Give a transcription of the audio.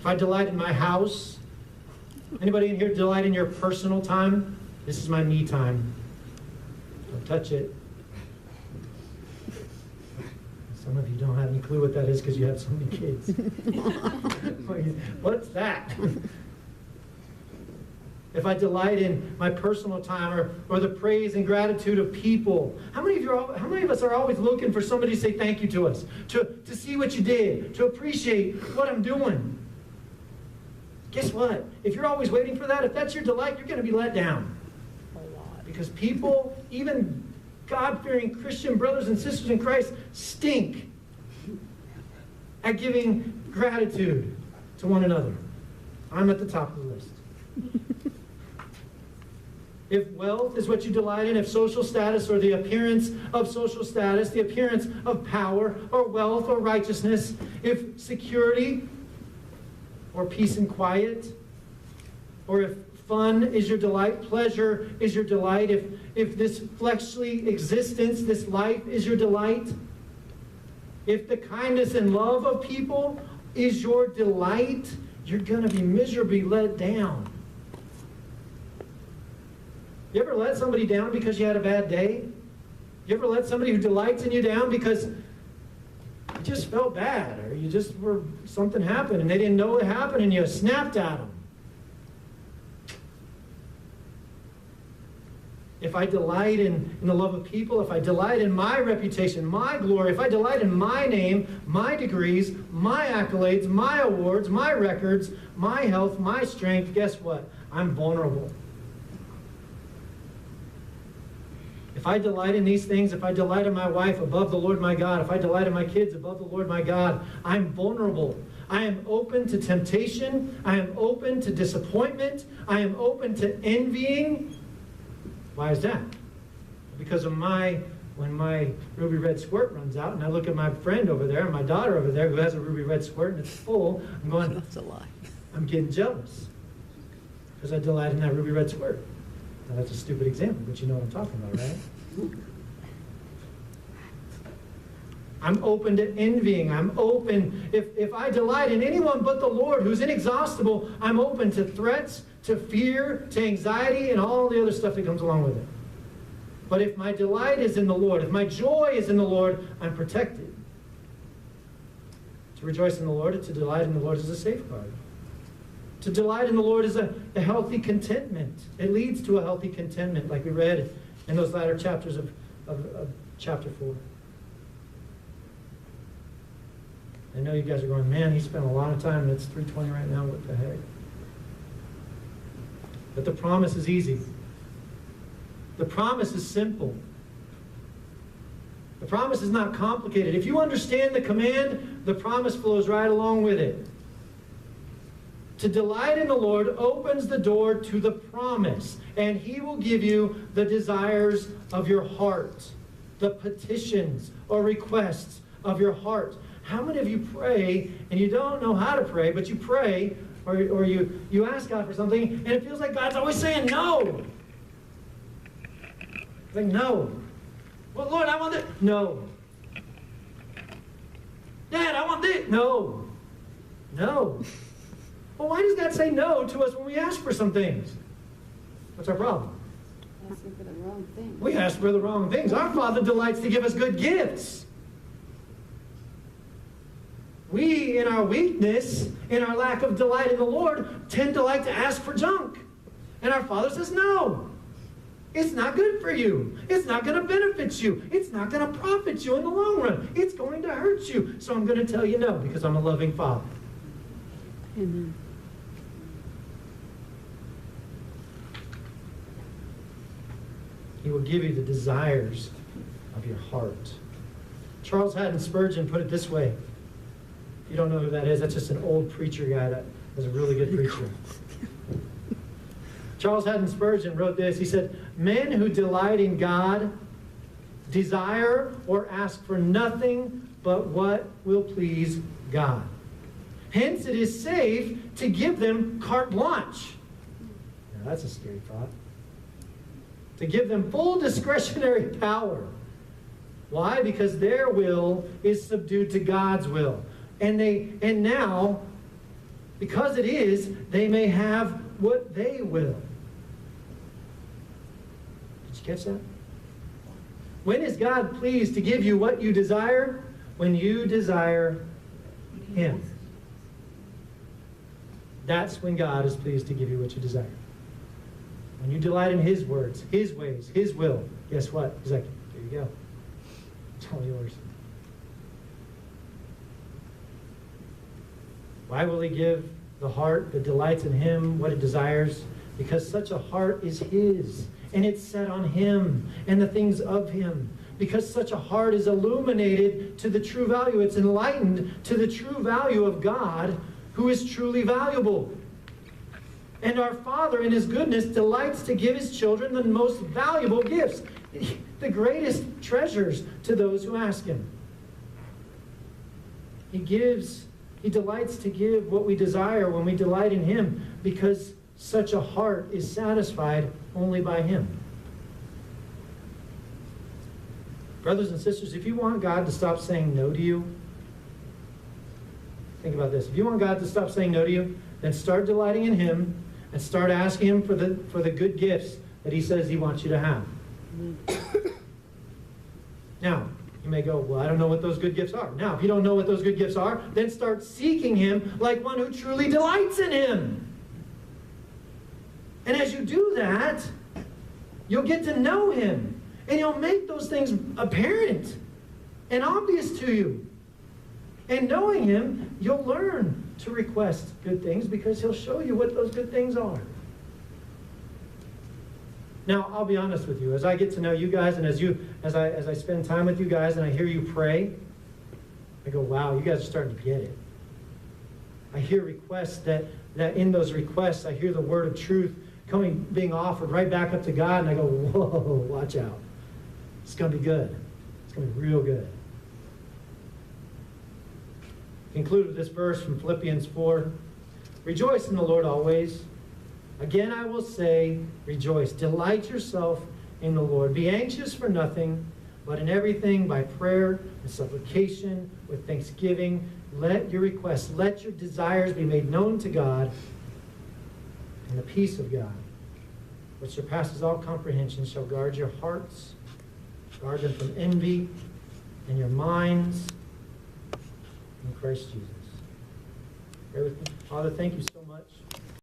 if I delight in my house, anybody in here delight in your personal time? This is my me time. Don't touch it. Some of you don't have any clue what that is because you have so many kids. What's that? If I delight in my personal time or the praise and gratitude of people, how many of us are always looking for somebody to say thank you to us, to see what you did, to appreciate what I'm doing? Guess what? If you're always waiting for that, if that's your delight, you're going to be let down. Because people, even God-fearing Christian brothers and sisters in Christ, stink at giving gratitude to one another. I'm at the top of the list. If wealth is what you delight in, if social status or the appearance of social status, the appearance of power or wealth or righteousness, if security or peace and quiet, or if fun is your delight, pleasure is your delight, if this fleshly existence, this life is your delight, if the kindness and love of people is your delight, you're going to be miserably let down. You ever let somebody down because you had a bad day? You ever let somebody who delights in you down because you just felt bad, or you just were, something happened and they didn't know what happened and you snapped at them? If I delight in the love of people, if I delight in my reputation, my glory, if I delight in my name, my degrees, my accolades, my awards, my records, my health, my strength, guess what? I'm vulnerable. If I delight in these things, if I delight in my wife above the Lord my God, if I delight in my kids above the Lord my God, I'm vulnerable. I am open to temptation. I am open to disappointment. I am open to envying. Why is that? Because of when my ruby red squirt runs out, and I look at my friend over there, and my daughter over there who has a ruby red squirt, and it's full, I'm going, That's a lie. I'm getting jealous. Because I delight in that ruby red squirt. Now, that's a stupid example, but you know what I'm talking about, right? I'm open to envying. I'm open. If I delight in anyone but the Lord, who's inexhaustible, I'm open to threats, to fear, to anxiety, and all the other stuff that comes along with it. But if my delight is in the Lord, if my joy is in the Lord, I'm protected. To rejoice in the Lord, to delight in the Lord is a safeguard. To delight in the Lord is a healthy contentment. It leads to a healthy contentment, like we read in those latter chapters of chapter 4. I know you guys are going, man, he spent a lot of time, and it's 3:20 right now, what the heck? But the promise is easy. The promise is simple. The promise is not complicated. If you understand the command, the promise flows right along with it. To delight in the Lord opens the door to the promise, and He will give you the desires of your heart, the petitions or requests of your heart. How many of you pray and you don't know how to pray, but you pray or you ask God for something and it feels like God's always saying no? Like, no. Well, Lord, I want this. No. Dad, I want this. No. No. Well, why does God say no to us when we ask for some things? What's our problem? Asking for the wrong thing. We ask for the wrong things. Our Father delights to give us good gifts. We, in our weakness, in our lack of delight in the Lord, tend to like to ask for junk. And our Father says, no. It's not good for you. It's not going to benefit you. It's not going to profit you in the long run. It's going to hurt you. So I'm going to tell you no, because I'm a loving Father. Amen. He will give you the desires of your heart. Charles Haddon Spurgeon put it this way. If you don't know who that is, that's just an old preacher guy that was a really good preacher. Charles Haddon Spurgeon wrote this. He said, men who delight in God desire or ask for nothing but what will please God. Hence, it is safe to give them carte blanche. Now, that's a scary thought. To give them full discretionary power. Why? Because their will is subdued to God's will. And now Because it is, they may have what they will. Did you catch that? When is God pleased to give you what you desire? When you desire Him. That's when God is pleased to give you what you desire. When you delight in His words, His ways, His will, guess what? He's like, there you go. It's all yours. Why will He give the heart that delights in Him what it desires? Because such a heart is His, and it's set on Him and the things of Him. Because such a heart is illuminated to the true value. It's enlightened to the true value of God, who is truly valuable. And our Father, in His goodness, delights to give His children the most valuable gifts, the greatest treasures to those who ask Him. He delights to give what we desire when we delight in Him, because such a heart is satisfied only by Him. Brothers and sisters, if you want God to stop saying no to you, think about this. If you want God to stop saying no to you, then start delighting in Him and start asking Him for the good gifts that He says He wants you to have. Now, you may go, well, I don't know what those good gifts are. Now, if you don't know what those good gifts are, then start seeking Him like one who truly delights in Him. And as you do that, you'll get to know Him. And He'll make those things apparent and obvious to you. And knowing Him, you'll learn to request good things because He'll show you what those good things are. Now, I'll be honest with you. As I get to know you guys and as I spend time with you guys and I hear you pray, I go, wow, you guys are starting to get it. I hear requests that in those requests, I hear the word of truth being offered right back up to God, and I go, whoa, watch out. It's going to be good. It's going to be real good. Conclude with this verse from Philippians 4. Rejoice in the Lord always. Again, I will say, rejoice. Delight yourself in the Lord. Be anxious for nothing, but in everything by prayer and supplication with thanksgiving. Let your requests, let your desires be made known to God, and the peace of God, which surpasses all comprehension, shall guard your hearts, guard them from envy, and your minds in Christ Jesus. Pray with me. Father, thank you so much